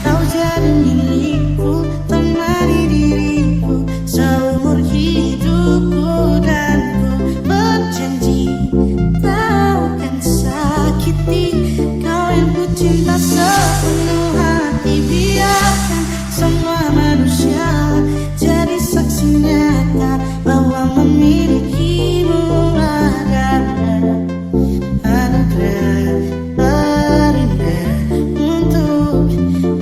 Kau jadi milikku, temani diriku seumur hidupku, dan ku berjanji kau akan sakiti. Kau yang ku cinta sepenuh hati, biarkan semua manusia jadi saksi nyata bahwa memilikimu adalah anugerah terindah untuk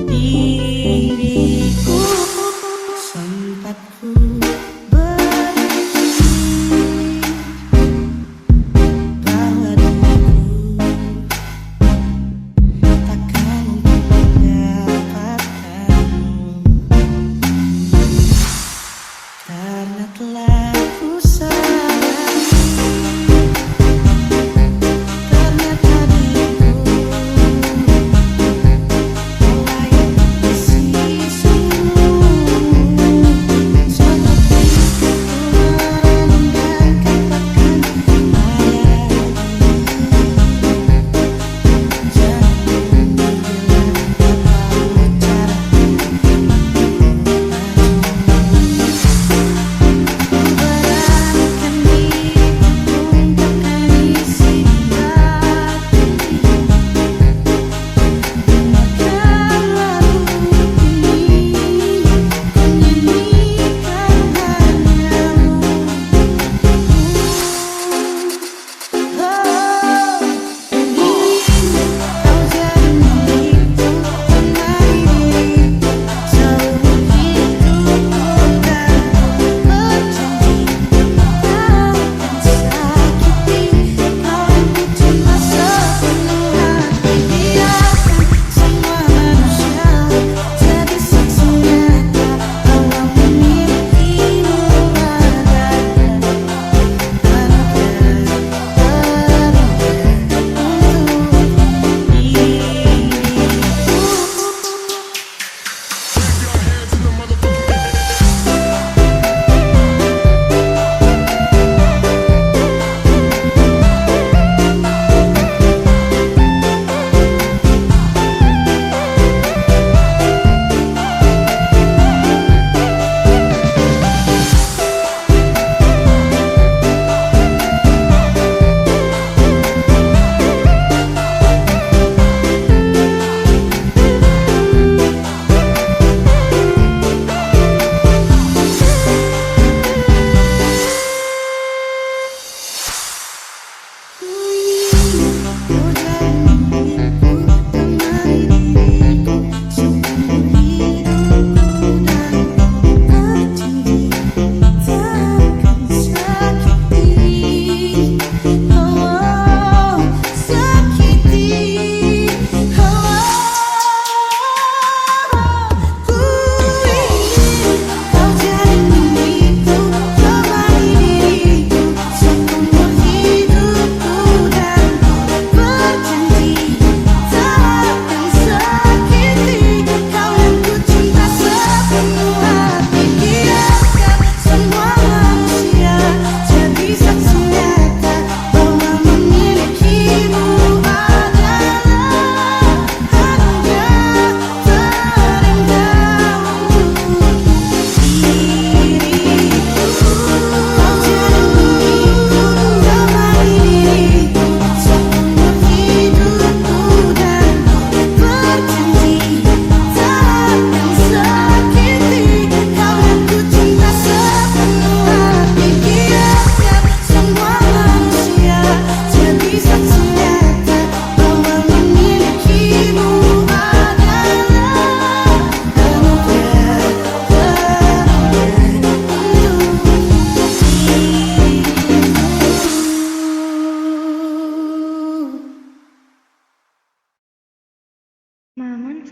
diriku. Sempat ku berjanji bahwa diriku takkan mungkin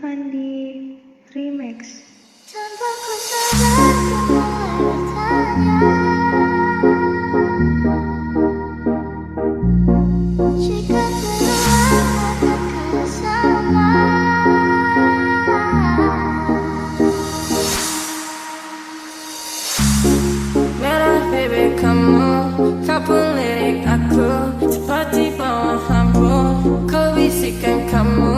Sandi Remix. Tanpa ku sadar ku mulai bertanya, jika terulang akankah sama? Merah baby kamu, kau pun lirik aku seperti bawah lampu. Ku bisikan kamu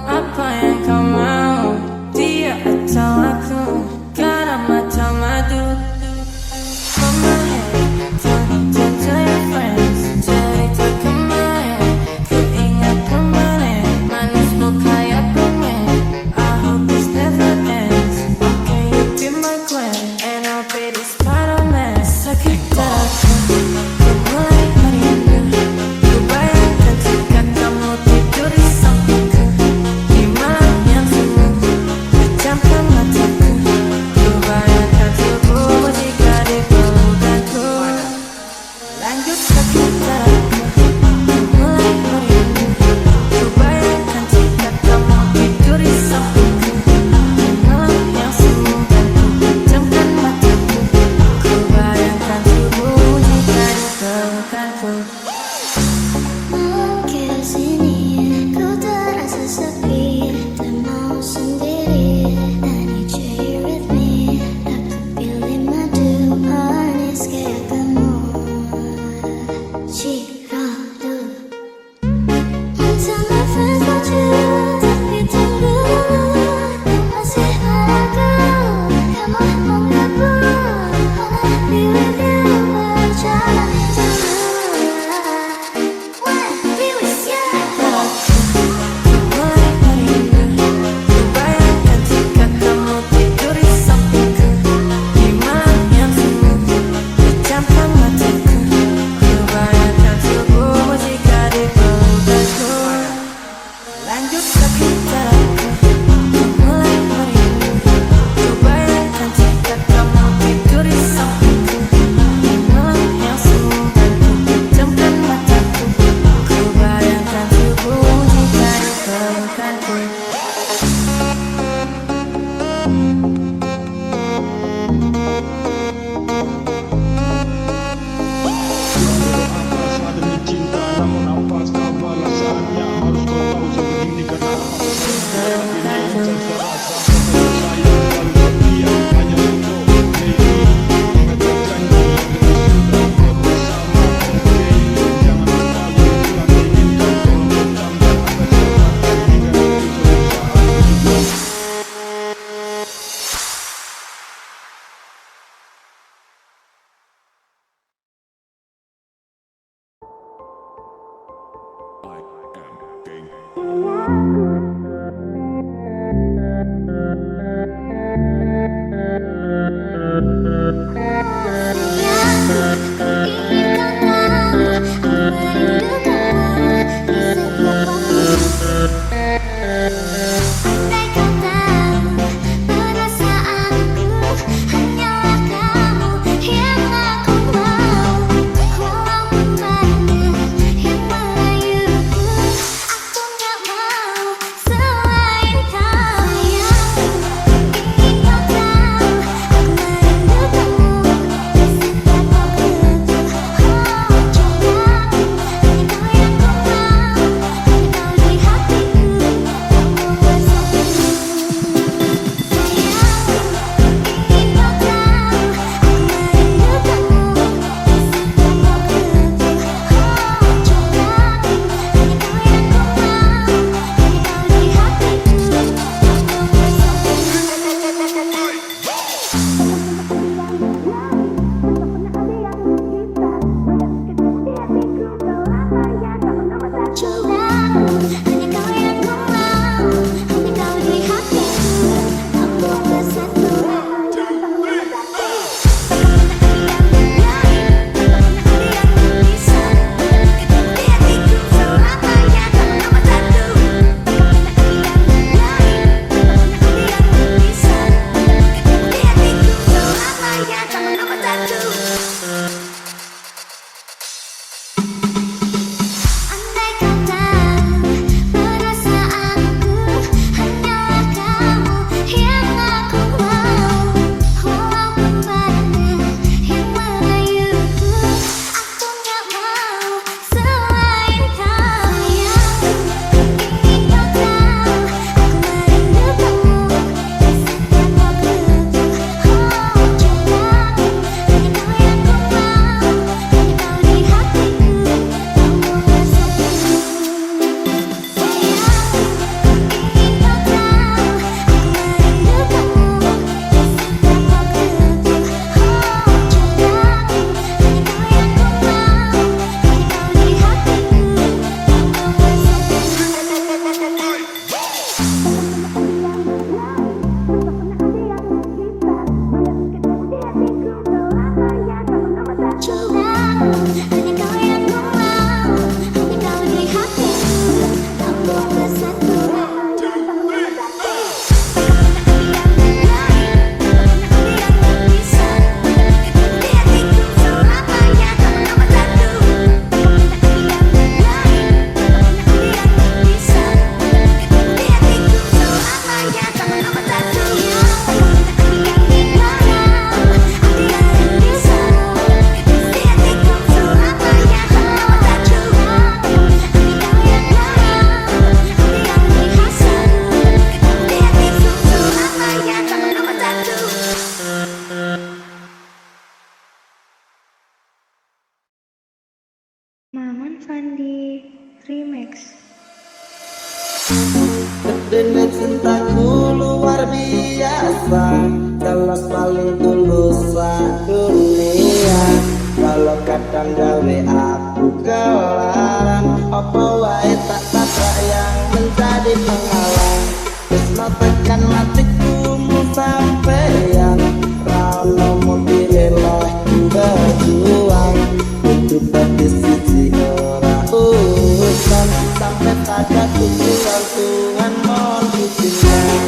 apa yang kau mau, dia atau aku, garam atau madu. From my head, tell your friends, cerita kemarin, ku ingat kemarin, manismu kayak permen. I hope this never ends. Okay, you be my queen, and I'll be the Spider-Man. Sakit hati, ku mulai merindu. Ku bayangkan jika kamu tidur di sampingku, di malam yang sunyi, pejamkan mataku. Ku bayangkan tubuhmu jika di pelukanku. Lanjut sakit hati, ku mulai merindu. Ku bayangkan jika kamu tidur di sampingku, di malam yang sunyi, pejamkan mataku. Ku bayangkan tubuhmu jika di pelukanku. Mungkin sini ku terasa sepi, tak mau sendiri. I need you here with me. Aku pilih madu manis kayak kamu. Ciradu. Tell my friends about you, tapi tunggu dulu. Masih ragu, kamu mau gabung? Wanna be with you, berjalan dulu. Wanna be with you. Mulai merindu, ku bayangkan jika kamu tidur di sampingku, di malam yang sunyi, pejamkan mataku. Ku bayangkan tubuhmu jika di pelukanku. Lanjut sakit hati, ku mulai merindu. Ku bayangkan jika kamu tidur di sampingku, di malam yang sunyi, pejamkan mataku. Ku bayangkan tubuhmu jika di pelukanku. Atas demi cinta, namun apa sekarang balasannya? Harus kau tahu sebegini karena apa saya ini terasa saya selalu setia hanya untuk diri. Ingat janji sudah bersama, oke? Jangan lupa yang inginkan tolong bertambah agar cepat hingga suatu saat. Andai kau tahu perasaanku, hanyalah kamu yang aku mau. Walaupun banyak yang merayuku, aku gak mau selain kau. Dene cintaku luar biasa, jelas paling tulus dunia. Kalau kadang gawe aku kelaran, apa wae tak tabrak yang menjadi penghalang. Tresno tekan matiku sampeyan, rano mau pilih berjuang. Hidup dadi siji ora urusan, sampai pada tujuan Tuhan mohon izinkan.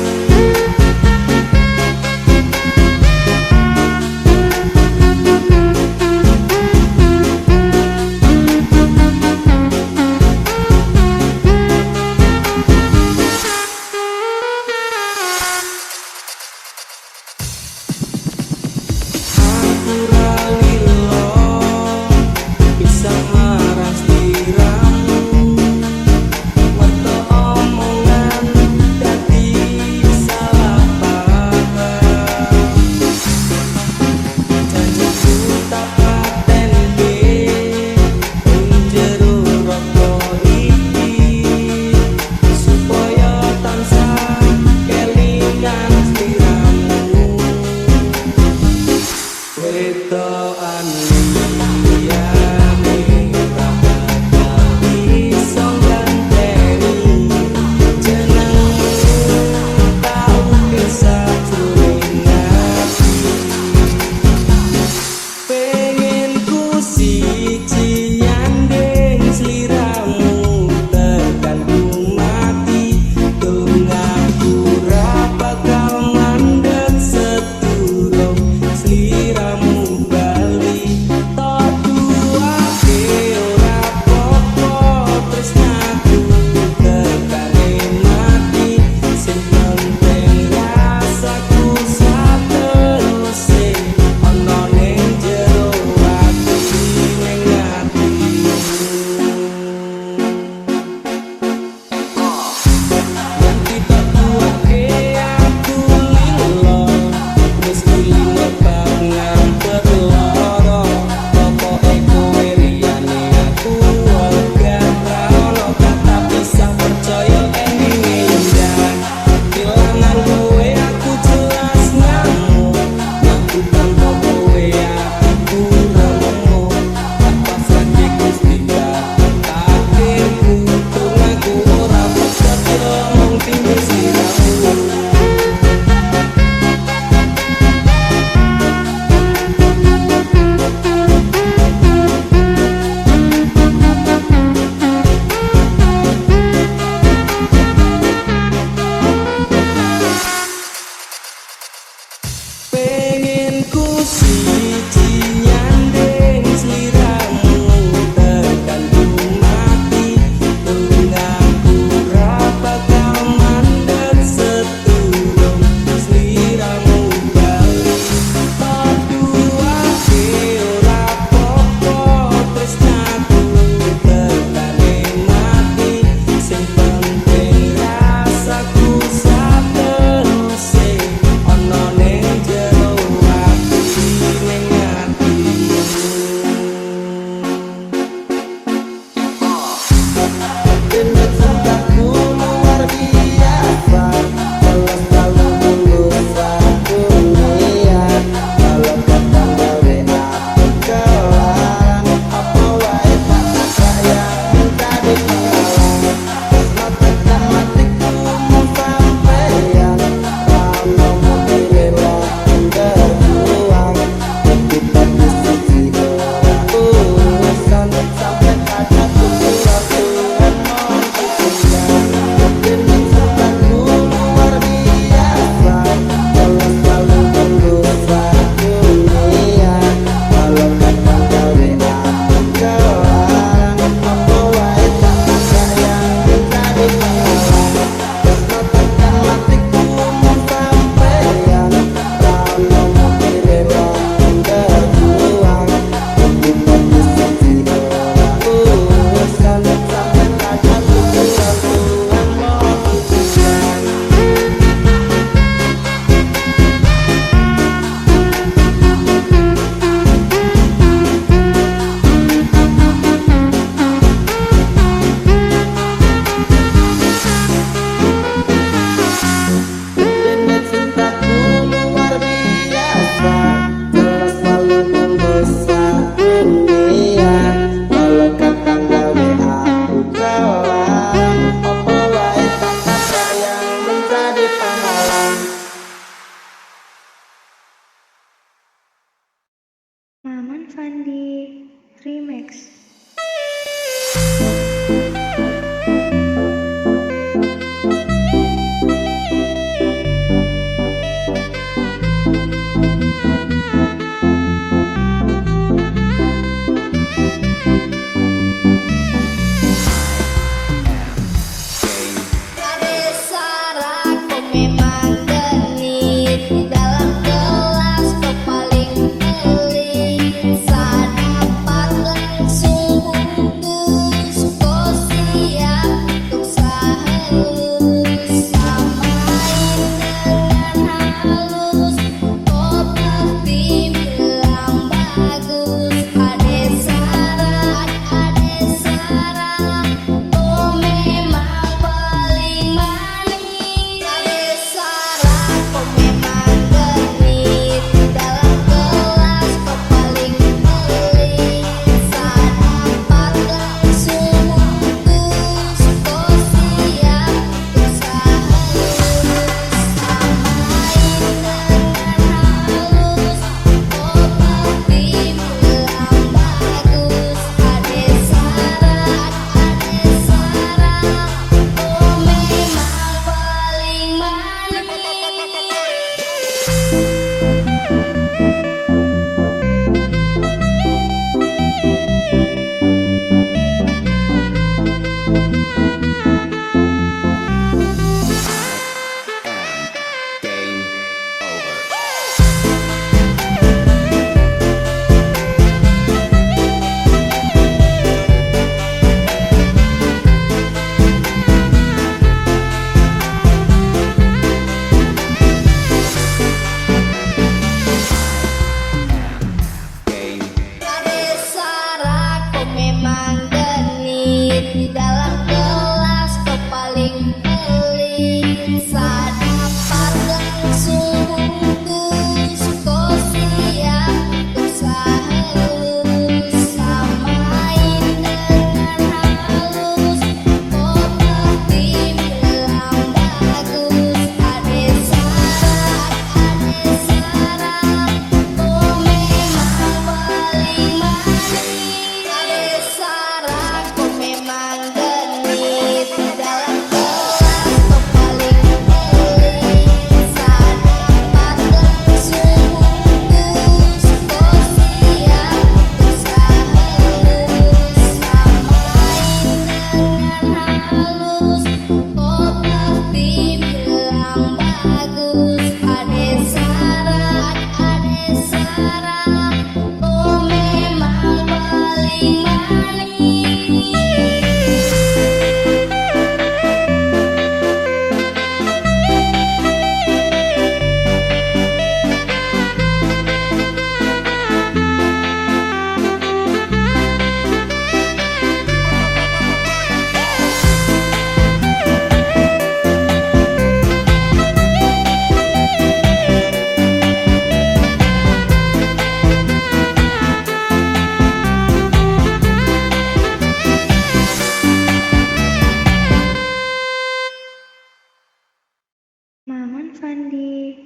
Fandi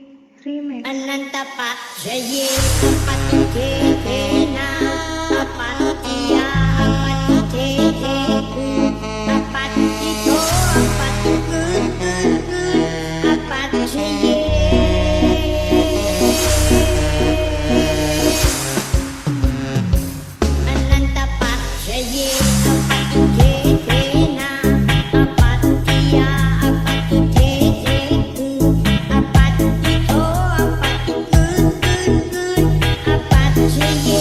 Remix. Ananta Pak Jaye Apat Kekena Apat Tia Apat Keke Apat Ito Apat Kun Apat Jaye Ananta Pak Jaye Apat Kekena Apat Tia Apat Keke Apat Ito Apat Kun Apat Jaye.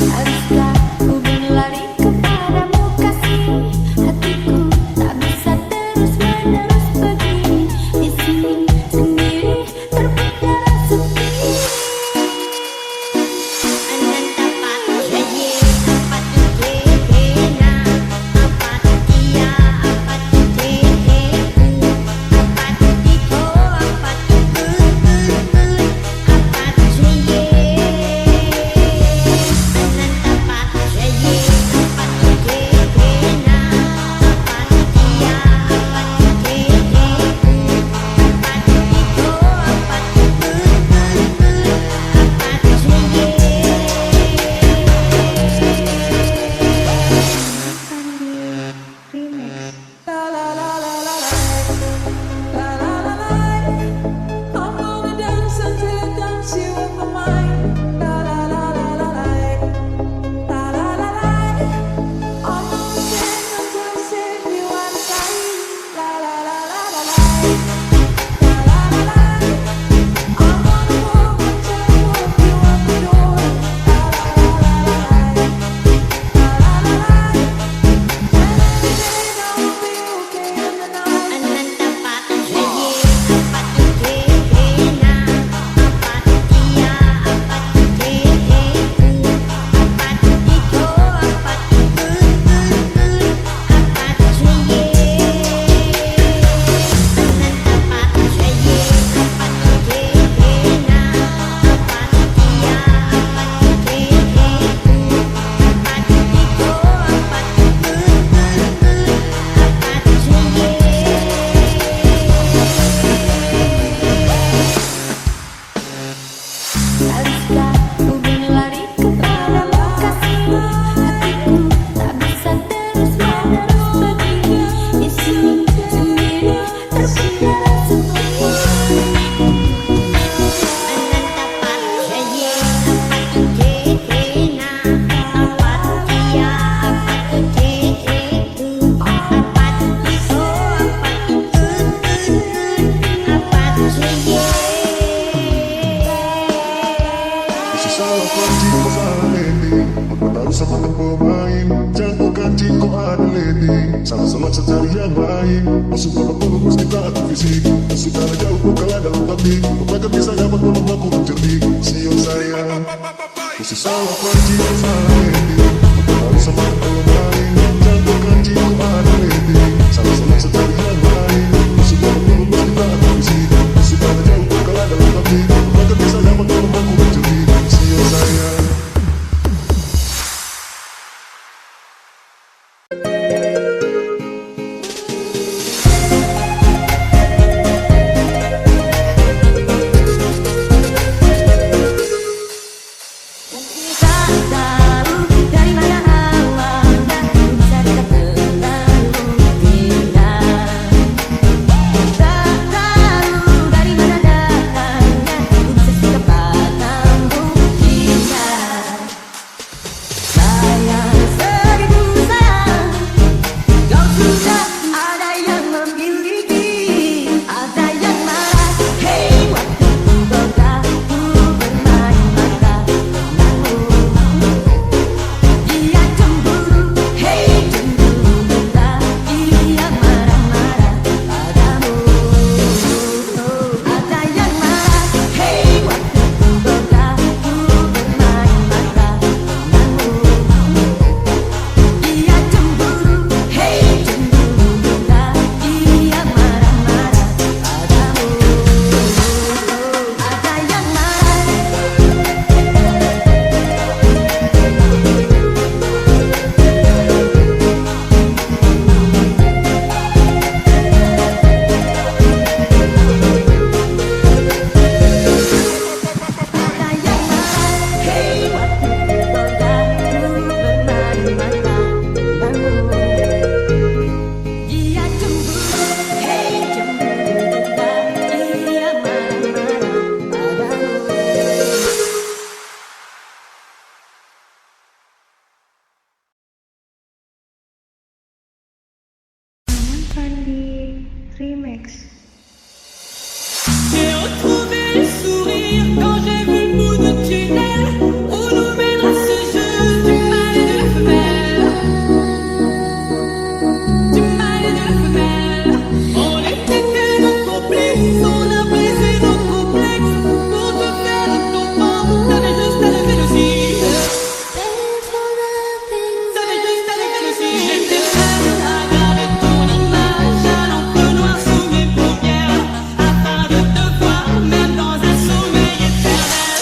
Haruskah ku berlari kepadamu kasih? Hatiku tak bisa terus-menerus begini. Di sini sendiri terpenjara sepi. Ananta Pak Jaye Apat Kekena Apat Tia Apat Keke Apat Ito Apat Kun Apat Jaye. Ananta Pak Jaye Apat Kekena Apat Tia Apat Keke Apat Ito Apat Fandi Remix. I'm gonna dance until I dance you in my mind. La la la la la la, la la la la. I'm gonna sing until I sing you out of sight. La la la la la la, la la la la. I'm gonna walk until I walk you out the door. La la la la la la, la la la la. And every day I'll be okay in the night. Ananta Pak Jaye Apat Kekena Apat Tia Apat Keke Apat Ito Apat Kun Apat Jaye. Ananta Pak Jaye Apat Kekena Apat Tia Apat Keke Apat Ito Apat Kun Haruskah ku berlari kepadamu kasih? Hatiku tak bisa terus-menerus begini. Di sini sendiri terpenjara sepi. Ananta Pak Jaye Apat Kekena Apat Tia Apat Keke Apat Ito Apat Kun Apat Jaye. Isi salah kunci kau salah landing. Bertaruh sama kan pemain. Jago kanci kau ada landing. Salah-salah cari yang lain. Masuk babak belum mesti tak fisik. Sudah jauh kau kalah dalam taktik. Apakah bisa dapat menolong aku mencerdik? Siul sayang. Isi salah kunci kau salah landing. Bertaruh sama kan pemain. Jago kanci kau ada landing. Salah-salah cari yang lain. Masuk babak belum mesti tak fisik. Sudah jauh kau kalah dalam taktik. Apakah bisa dapat menolong aku mencerdik? Siul sayang. Tak tahu dari Sandi Remix. J'ai retrouvé le sourire quand j'ai vu le bout du tunnel où nous mènera ce jeu du mal et de la femelle. Du mal et de la femelle. On était que nos complices, on a brisé nos complexes. Pour te faire de ton temps, t'avais juste à lever le cil. T'avais juste à lever le cil. J'étais prêt à garder ton image à l'encre noire sous mes paupières, afin de te voir même dans un sommeil éternel.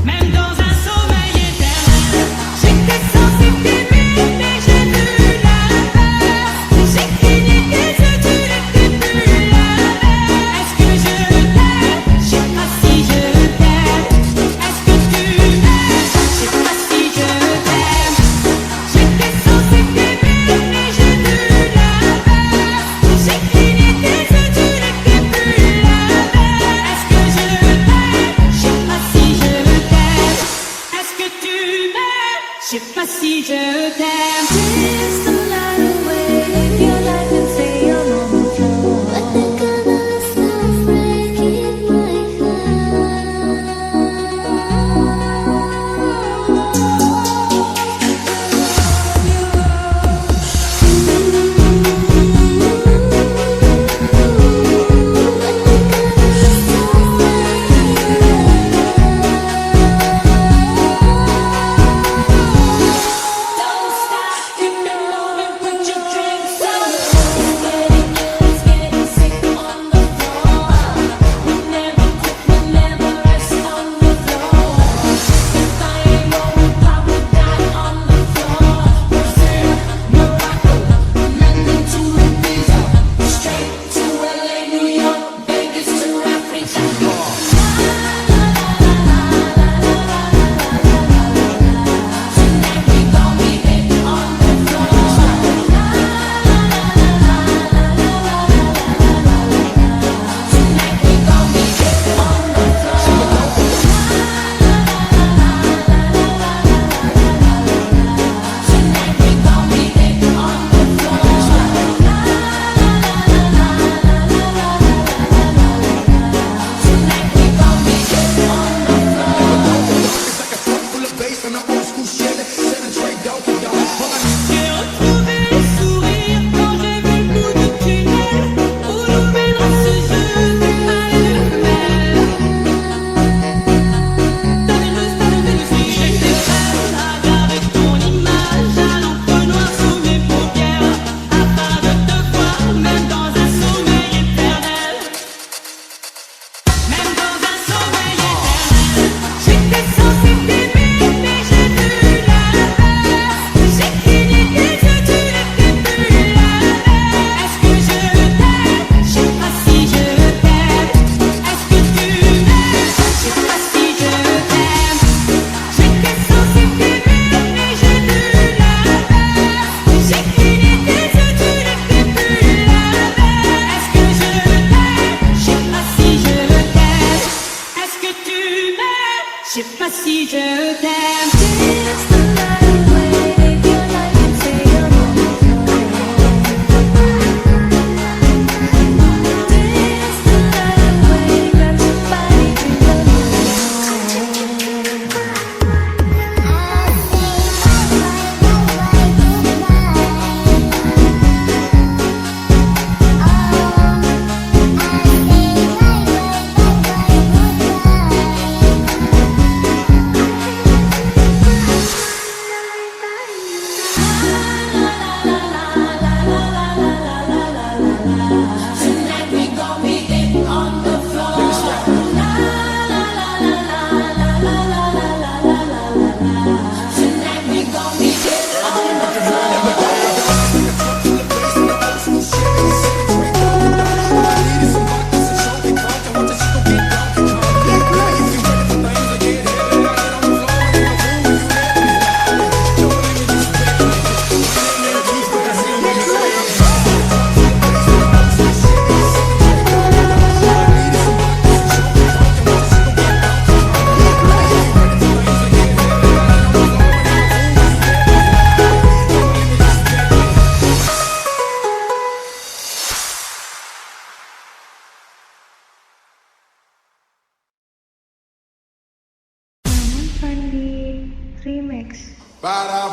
Même dans un sommeil éternel. J'étais censée t'aimer, mais j'ai vu l'inverse. J'ai cligné tes yeux, tu n'étais plus la même. Est-ce que je t'aime? Je sais pas si je t'aime. Est-ce que tu m'aimes? Je sais pas si je t'aime. J'étais censée t'aimer, mais j'ai vu l'inverse. J'ai cligné tes yeux, tu n'étais plus la même. Est-ce que je t'aime? Je sais pas si je t'aime. Est-ce que tu m'aimes? Je sais pas si je t'aime. Dance the night away, live your life and say your moment flow. But the color starts breaking my Don't stop, you know Para,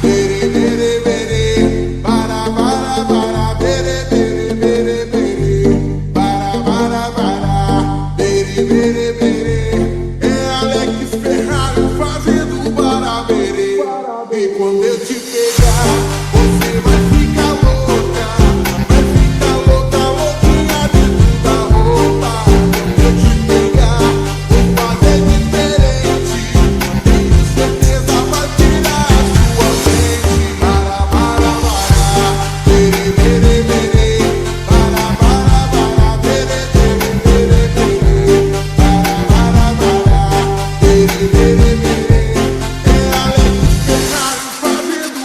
bere, bere, bere. Para, bere, bere, bere, bere. Para, bere, bere, bere. É Alex Ferrari fazendo barabere. E quando eu te pegar, você vai ficar louca. Vai ficar louca, louquinha dentro da roupa. Quando eu te pegar, vou fazer diferente. Tenho certeza vai tirar a sua mente. Para, bere, bere, bere. Para, bere, bere, bere, bere. Para, bere, bere, bere. É Alex Ferrari fazendo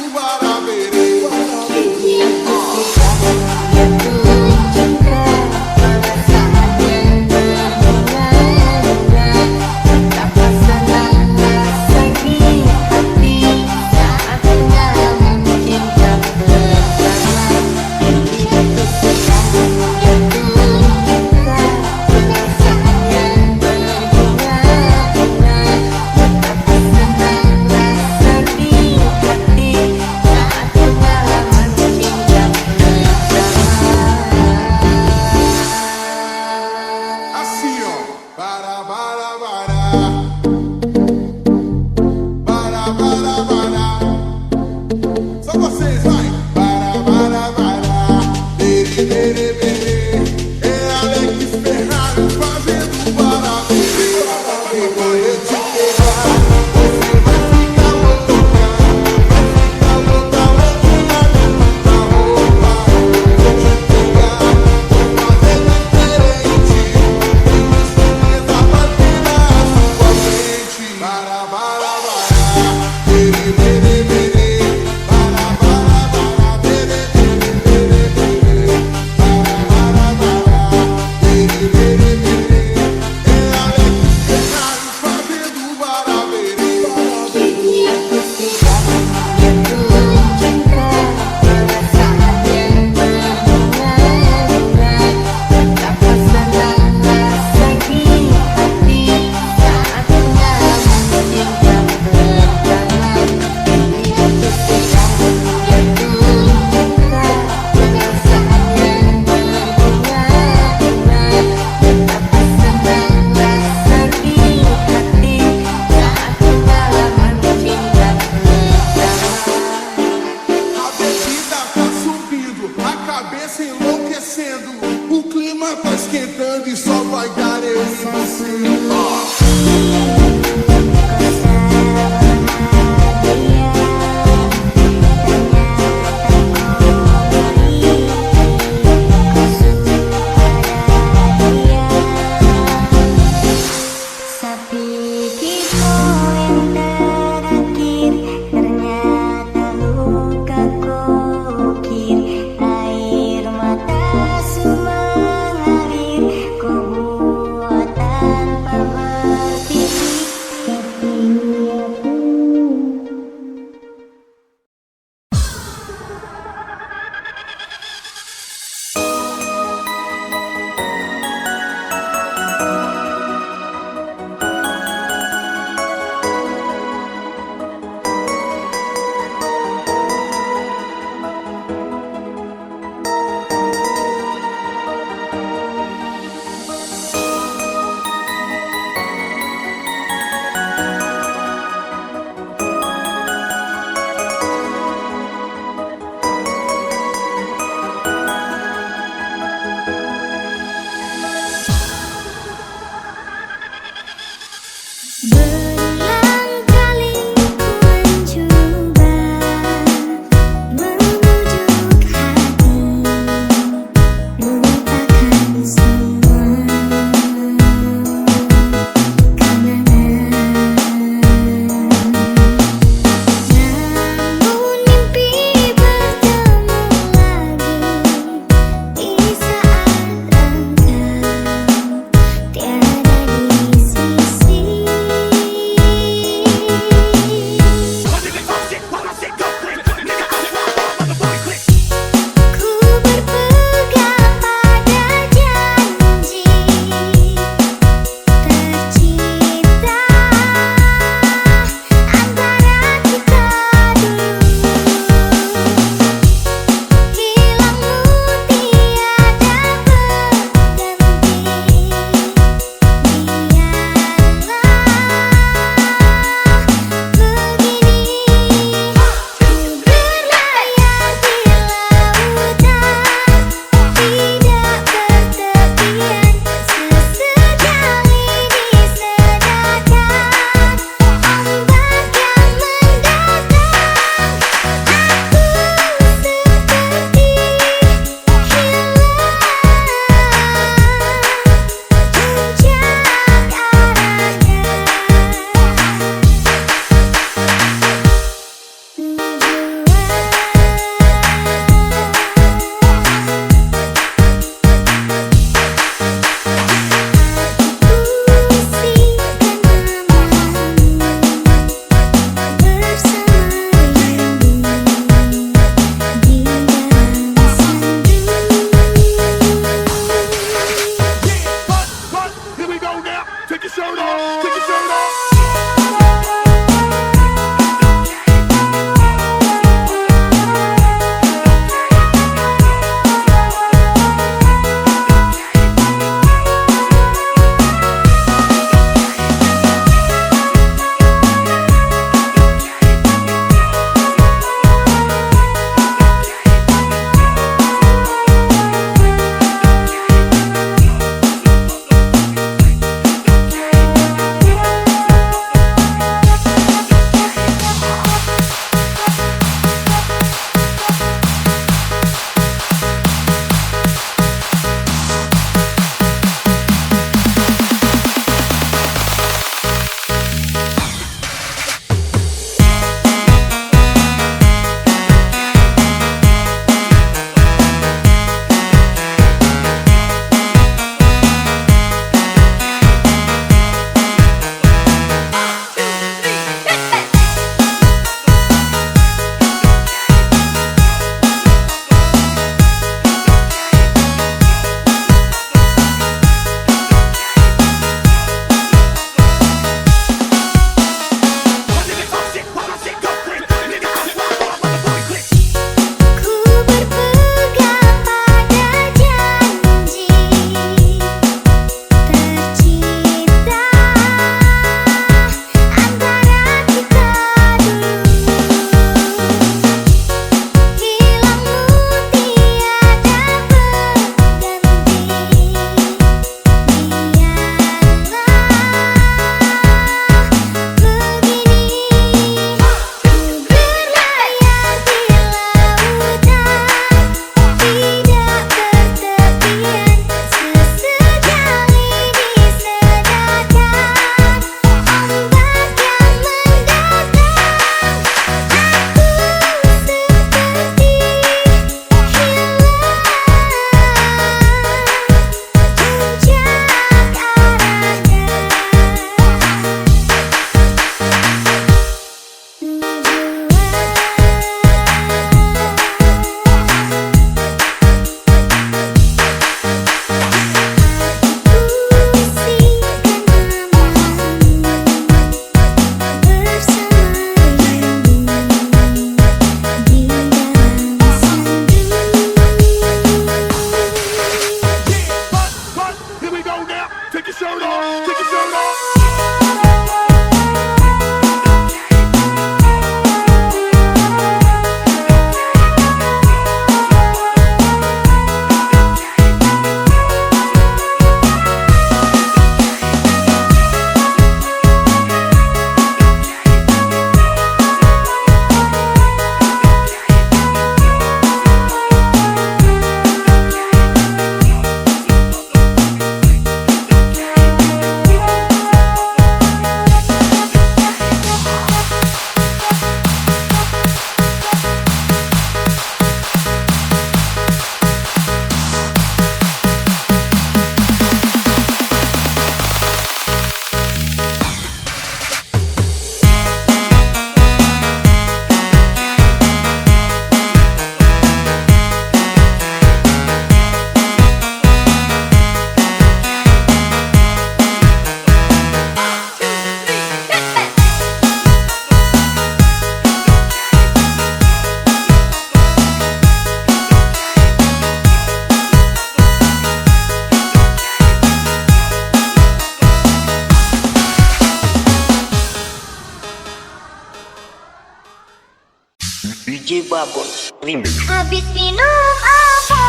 DJ Babon Remix. Habis minum apa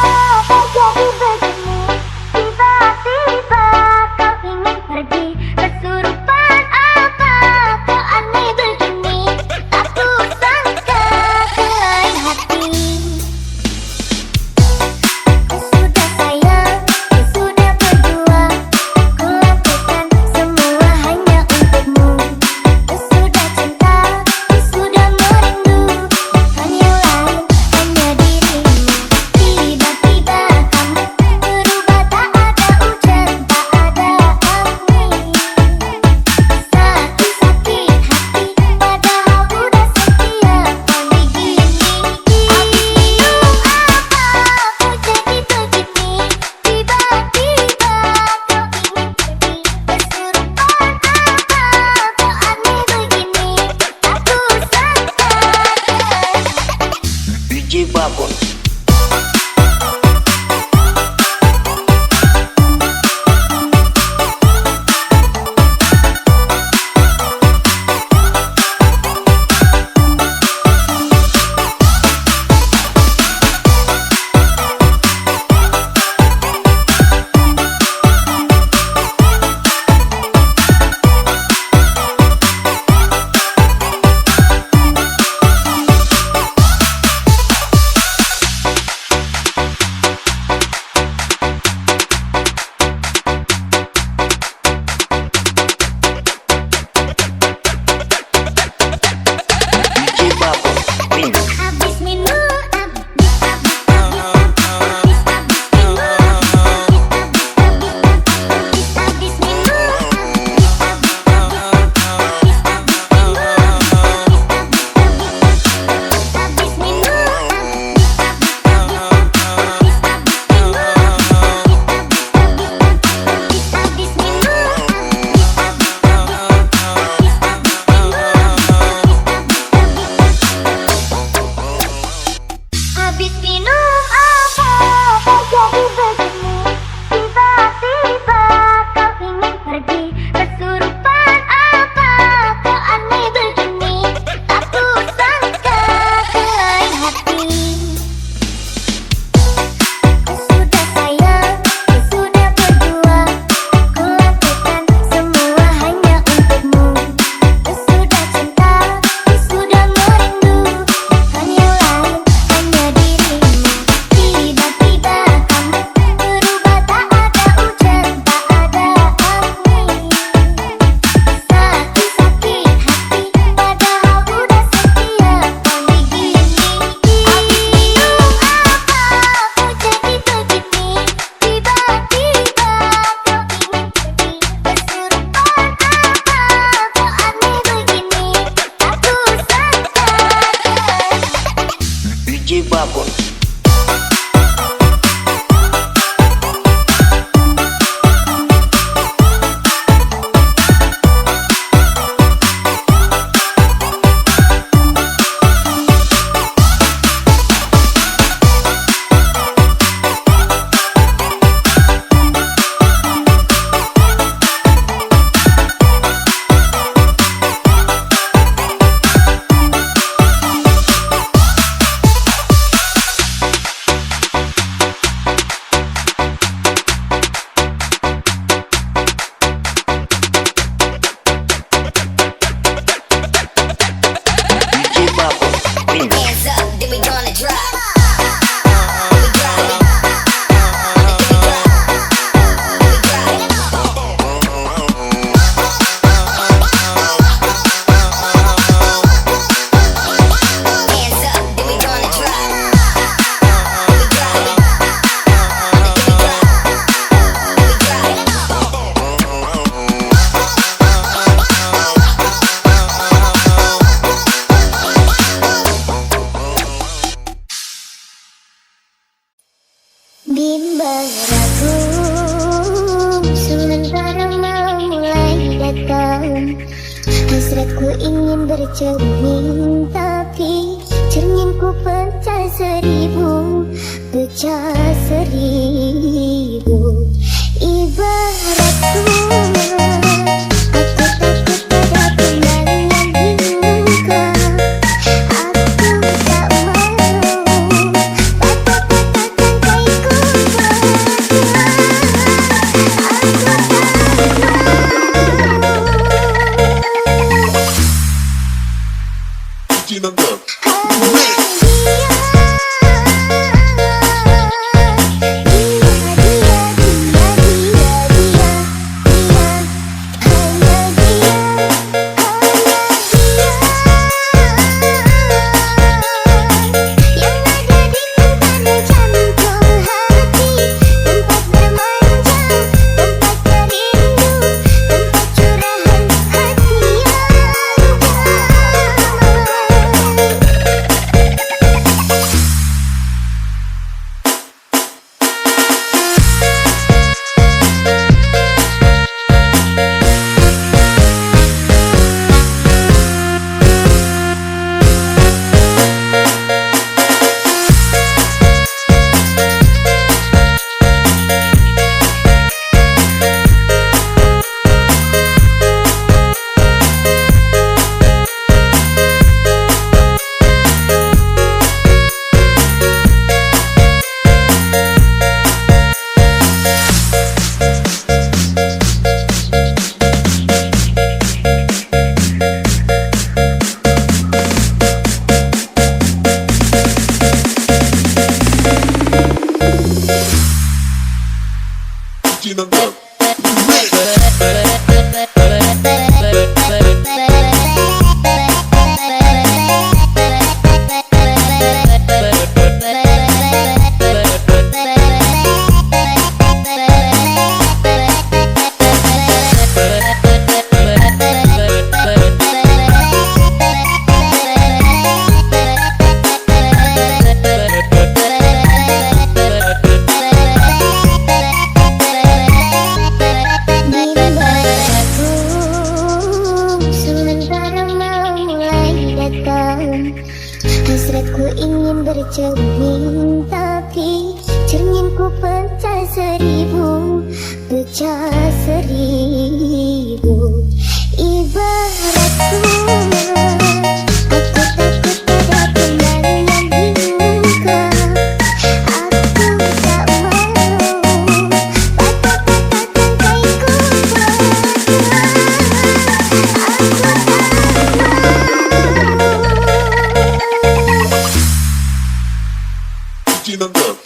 terjadi begini? Tiba-tiba kau ingin pergi. Kesurupan apa kau aneh begini? Aku sangka kelain hati. Sudah sayang, sudah berdua. Ku lakukan semua hanya untukmu. Sudah cinta, sudah merindu. Hanya lain, hanya dirimu. Tiba-tiba kamu berubah, tak ada hujan, tak ada angin. Sakit hati, padahal udah setia kau begini. Habis minum apa kau jadi begini? Tiba-tiba kau ingin pergi. Kesurupan apa kau aneh begini? Aku sangka DJ Babon. DJ Babon Remix. habis minum, habis minum apa terjadi begini? Tiba-tiba kau ingin pergi. Kesurupan apa kau aneh begini? Aku sangka kelain hati. Sudah sayang, sudah berdua. Ku lakukan semua hanya untukmu. Sudah cinta, sudah merindu. Hanya lain, hanya dirimu. Tiba-tiba kamu berubah, tak ada hujan, tak ada angin. Sakit hati, padahal udah setia kau begini. Habis minum apa kau jadi begini? Tiba-tiba kau ingin pergi. Kesurupan apa kau aneh begini? Aku sangka DJ Babon. DJ Babon Remix. hands up, then we gonna drop. Hands up, then we gonna drop. Bimbang ragu, sementara mau mulai datang. Hasratku ingin bercermin, tapi cerminku pecah seribu, pecah seribu. Ibaratku aku takut pada pandangan muka. Aku Jingle. Sementara malam mulai datang, hasratku ingin bercermin, tapi cerminku pecah seribu, pecah seribu. Ibaratku aku takut pada kembali yang dibuka. Aku tak mau patah-patahkan kainku patah. Jingle.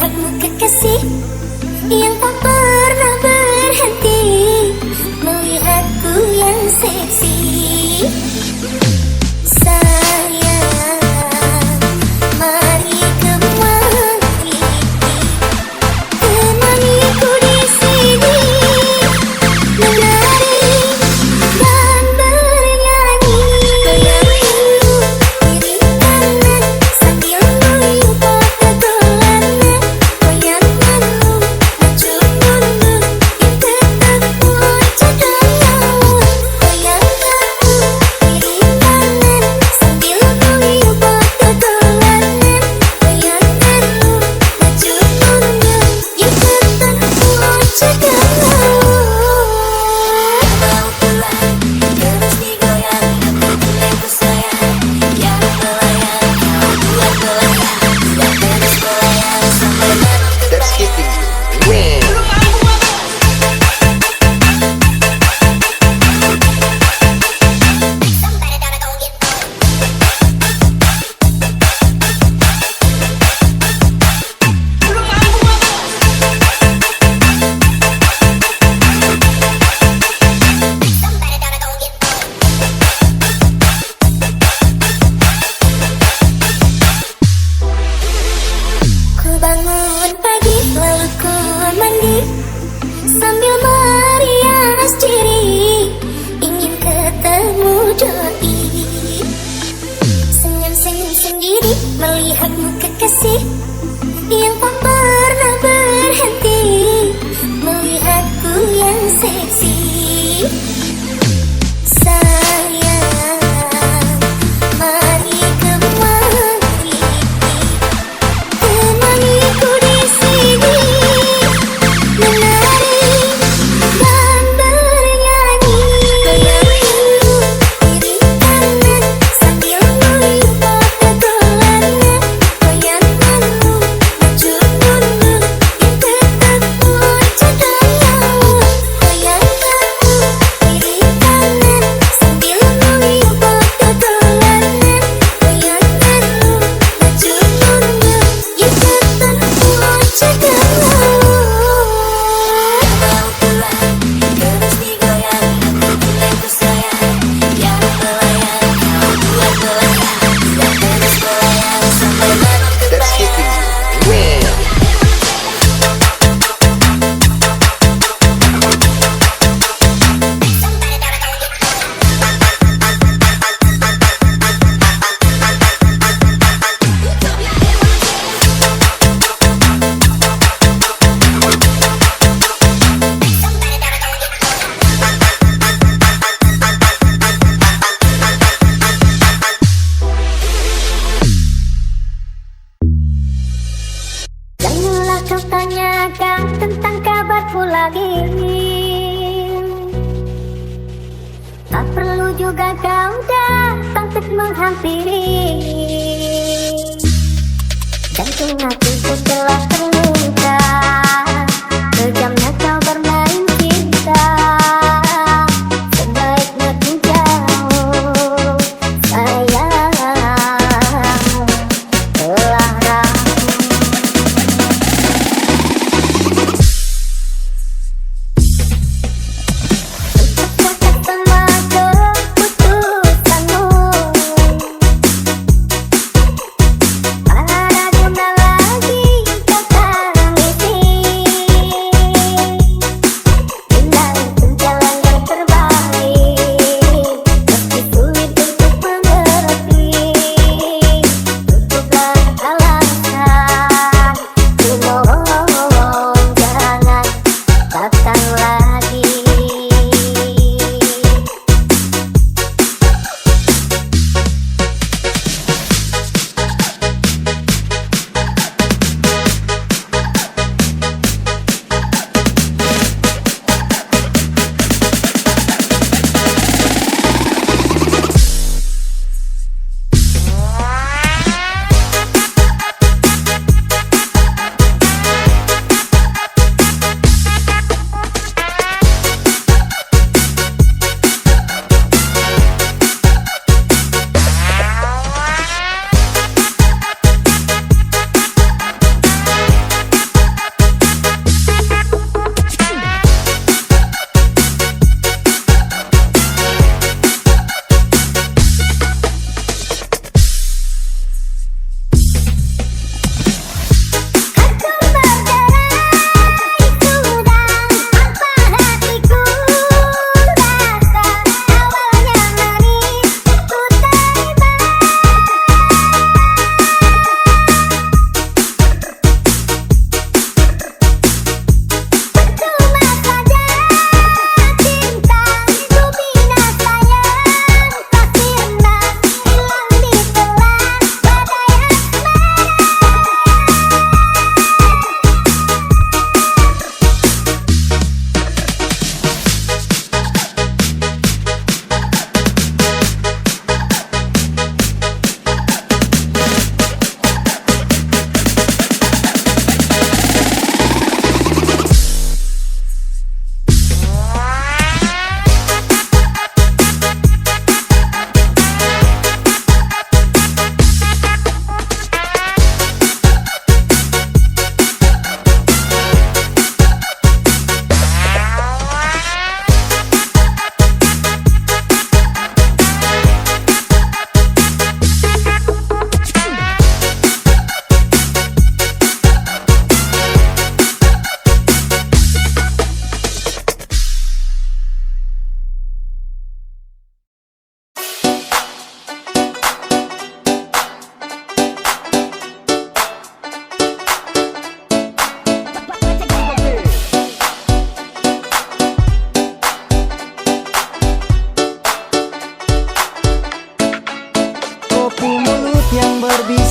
melihatmu kekasih yang tak pernah berhenti, melihatku yang seksi. Sayang, mari kemari, temaniku di sini, menari dan bernyanyi. Goyangku kiri kanan sambil menguyup kegolangan. Goyanganmu maju mundur yang tetap wajah kamu. Goyanganmu kiri kanan sambil menguyup kegolangan. Goyanganmu maju mundur yang tetap wajah kamu. Mau pulang terus digoyang, aku sayang yang melayang. Kau buat melayang dan terus melayang sampai malam That's keeping you real. Ku bangun pagi lalu ku mandi sambil merias diri, ingin ketemu doi. Senyum-senyum sendiri melihatmu kekasih yang tak pernah berhenti, melihatku yang seksi. Sayang, mari kemari, temaniku di sini, menari dan bernyanyi. Goyangku kiri kanan sambil menguyup kegolangan. Goyanganmu maju mundur yang tetap wajah kamu. Goyanganmu kiri kanan sambil menguyup kegolangan. Goyanganmu maju mundur yang tetap wajah kamu. Mau pulang terus digoyang, aku sayang yang melayang. Kau buat melayang dan terus melayang sampai malam That's keeping kebayang. you real. Janganlah kau tanyakan tentang kabarku lagi, tak perlu juga kau datang untuk menghampiri. Jantung hatiku telah terluka, kejamnya kau bermain cinta. Sebaiknya ku jauh, sayang, telah rapuh. Sama keputusanmu, tak ada guna lagi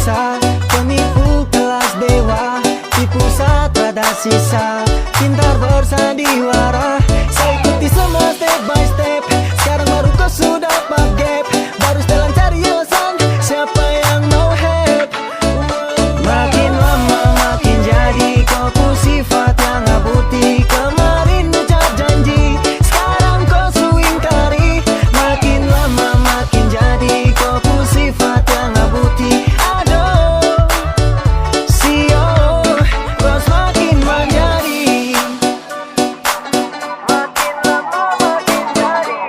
berbisa, penipu kelas dewa, tipu saat ada sisa, pintar bersandiwara. Saya ikuti semua step by step, sekarang baru kau sudah dapat gap, baru setelan cari alasan siapa yang mau help. Makin lama makin jadi kau pun sifat yang abuti. Kemarin ucap janji, sekarang kau ingkari. Makin lama makin jadi kau pun sifat yang abuti. Aduh, sio, kau semakin menjadi. Makin lama makin jadi.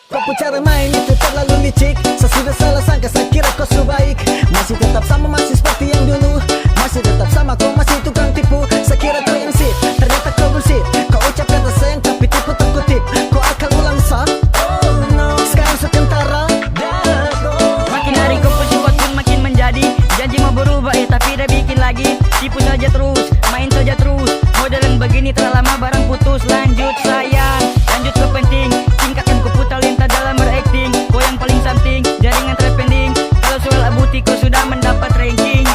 Kau cara main itu terlalu licik. Saya sudah salah sangka, saya kira kau sebaik. Masih tetap sama, masih seperti yang dulu. Masih tetap sama, kau masih tukang tipu. Saya kira kau yang sip, ternyata kau bullshit. Kau ucap kata sayang tapi tipu terkutip. Kau akal ulang sah, oh no. Sekarang sekentara dago. Makin hari kau sifat pun makin menjadi. Janji mau berubah tapi dah bikin lagi. Tipu saja terus, main saja terus. Model yang begini telah lama barang putus. Lanjut sayang, lanjut ke penting. Tingkatkan kupu talenta dalam berakting. Kau yang paling something, jaringan trending. Kalau soal abuti kau sudah mendapat ranking.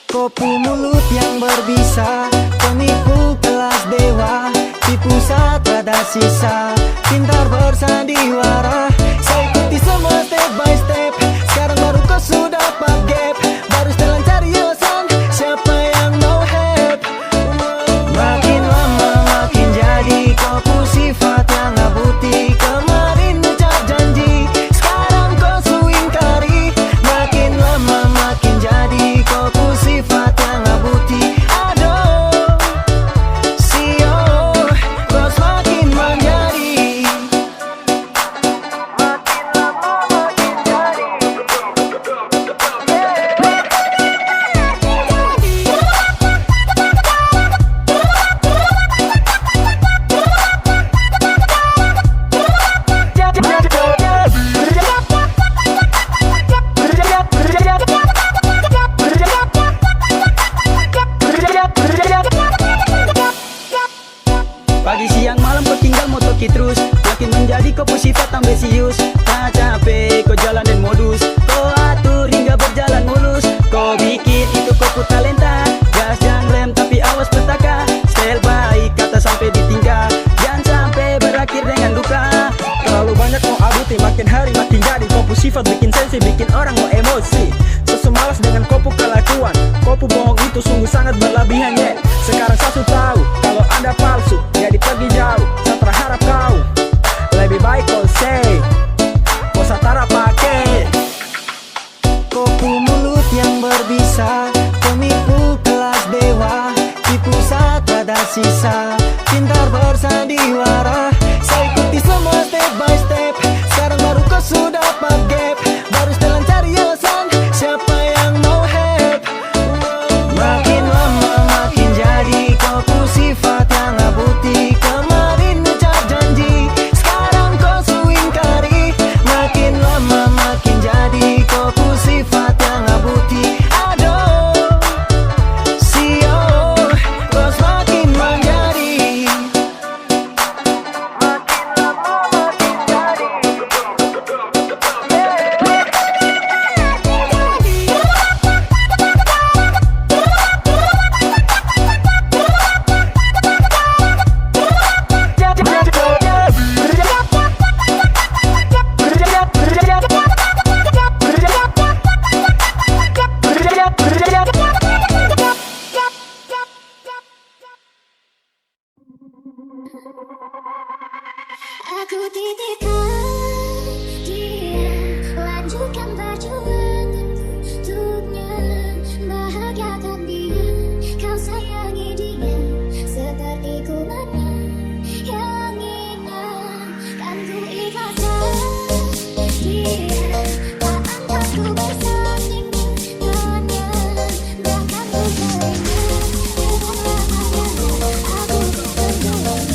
Kopu mulut yang berbisa, penipu kelas dewa, tipu saat ada sisa, pintar bersandiwara. Saya ikuti semua step by step, sekarang baru kau sudah dapat gap, baru setelan cari alasan siapa yang mau help. Makin lama makin jadi kau pun sifat yang abuti. Kemarin ucap janji, sekarang kau ingkari. Makin lama makin jadi kau pun sifat yang abuti. Aduh, sio, kau semakin menjadi. Makin lama makin jadi. Pagi siang malam kau tinggal motoki terus. Makin menjadi kau pun sifat ambisius. Tak capek kau jalan dan modus. Kau atur hingga berjalan mulus. Kau bikin itu kau pun talenta. Gas jangan rem tapi awas petaka. Style baik kata sampai ditinggal. Jangan sampai berakhir dengan duka. Terlalu banyak mau abuti, makin hari makin jadi. Kau pun sifat bikin sensi, bikin orang mau emosi. Sesemalas dengan kau pun kelakuan. Kau pun bohong itu sungguh sangat berlebihan ya. Sekarang saya sudah tahu kalau anda palsu, jadi pergi jauh. Saya terharap kau lebih baik kau say, kau satara pakai. Kopu mulut yang berbisa, penipu kelas dewa, tipu saat ada sisa, pintar bersandiwara. Saya ikuti semua step by step, sekarang baru kau sudah dapat gap, baru setelan cari alasan siapa yang mau help. Makin lama makin jadi kau pun sifat yang abuti. Kemarin ucap janji, sekarang kau ingkari. Makin lama makin jadi kau pun sifat yang abuti. Aduh, sio, kau semakin menjadi. Makin lama makin jadi. Aku titipkan dia, lanjutkan perjuanganku untuknya, bahagiakan dia, kau sayangi dia seperti kumannya yang indah. Kan ku ikhlaskan dia, tak angkat ku bersanding dengannya, bahkan ku berikan dengan apa yang aku berdua.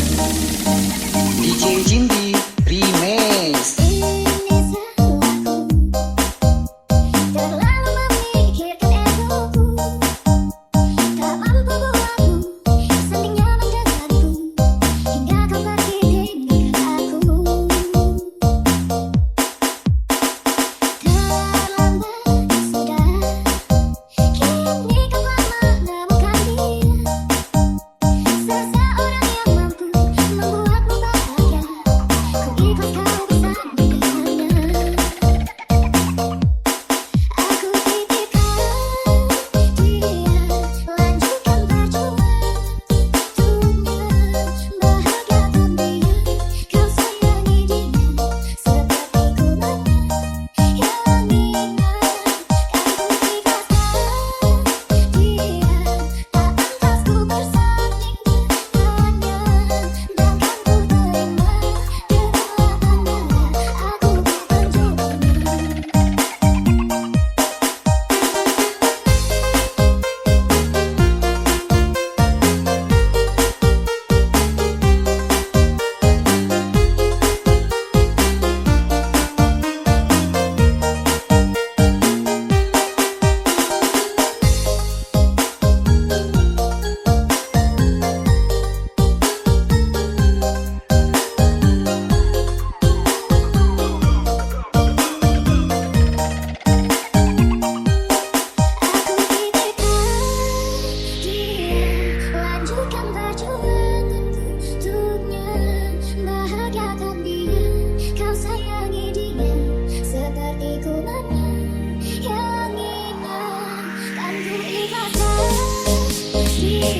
DJ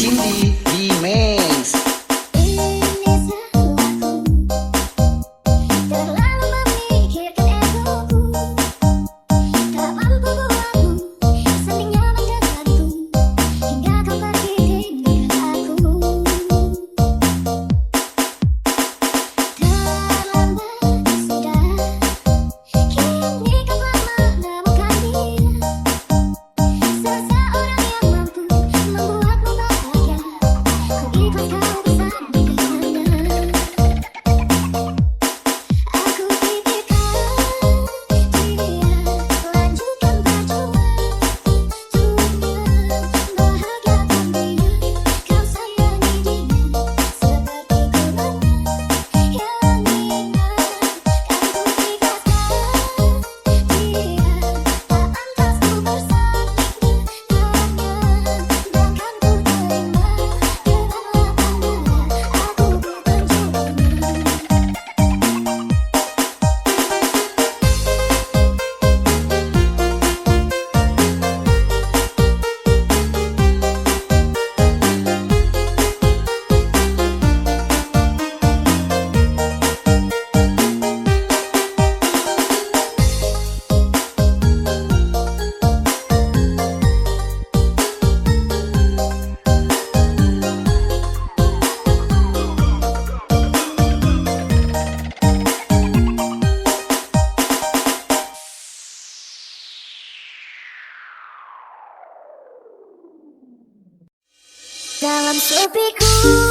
Jimmy Remix. Dalam sepiku